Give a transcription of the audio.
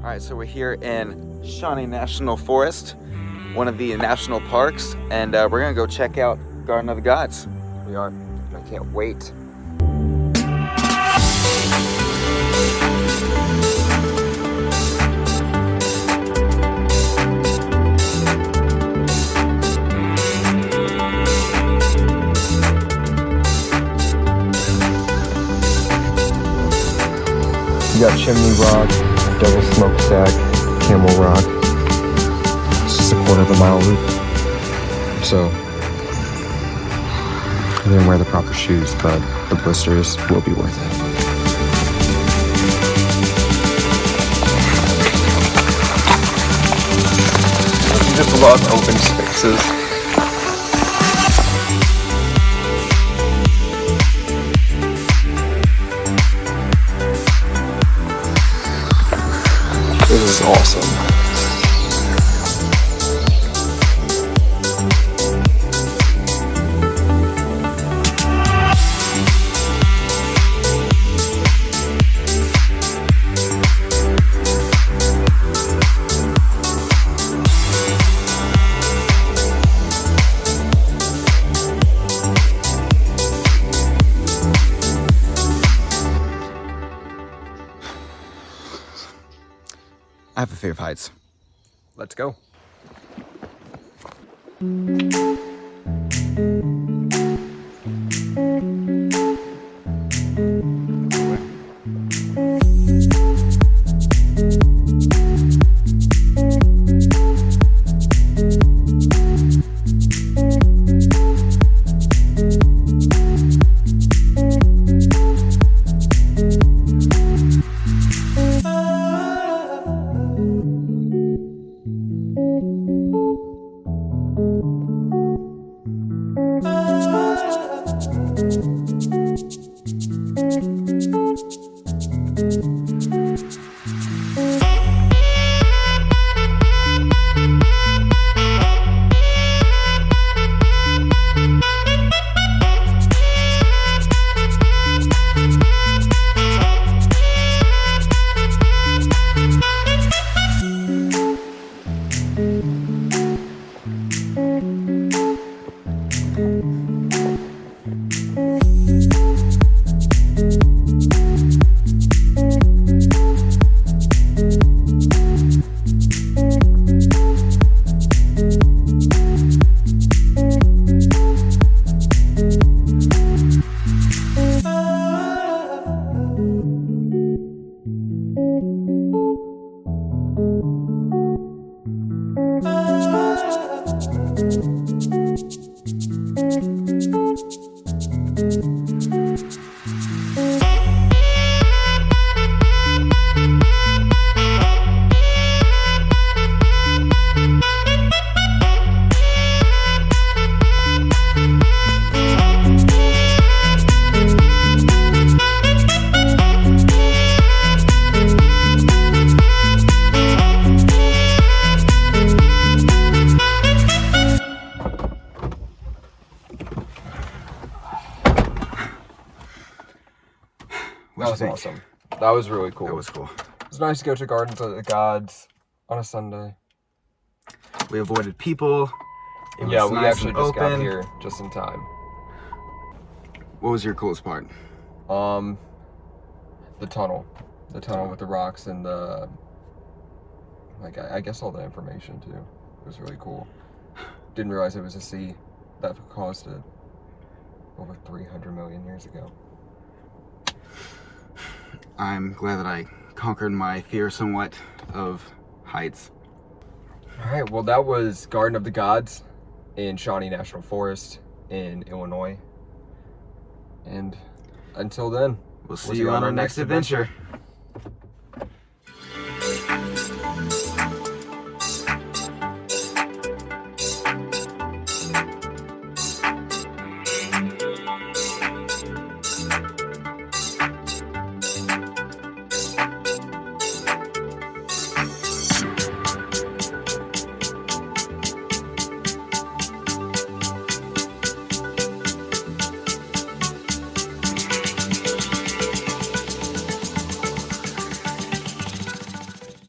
All right, so we're here in Shawnee National Forest, one of the national parks, and we're gonna go check out Garden of the Gods. We are. I can't wait. You got Chimney Rock, Devil Smokestack, Camel Rock. It's just a 1/4 mile loop. So, I didn't wear the proper shoes, but the blisters will be worth it. You just love open spaces. This is awesome. I have a fear of heights. Let's go. That was awesome. That was really cool. That was cool. It was nice to go to Gardens of the Gods on a Sunday. We avoided people. It was Yeah, we nice actually and just got open. here just in time. What was your coolest part? The tunnel. The tunnel with the rocks and the, like, I guess all the information too. It was really cool. Didn't realize it was a sea that caused it over 300 million years ago. I'm glad that I conquered my fear somewhat of heights. All right, well, that was Garden of the Gods in Shawnee National Forest in Illinois. And until then, We'll see you on our next adventure.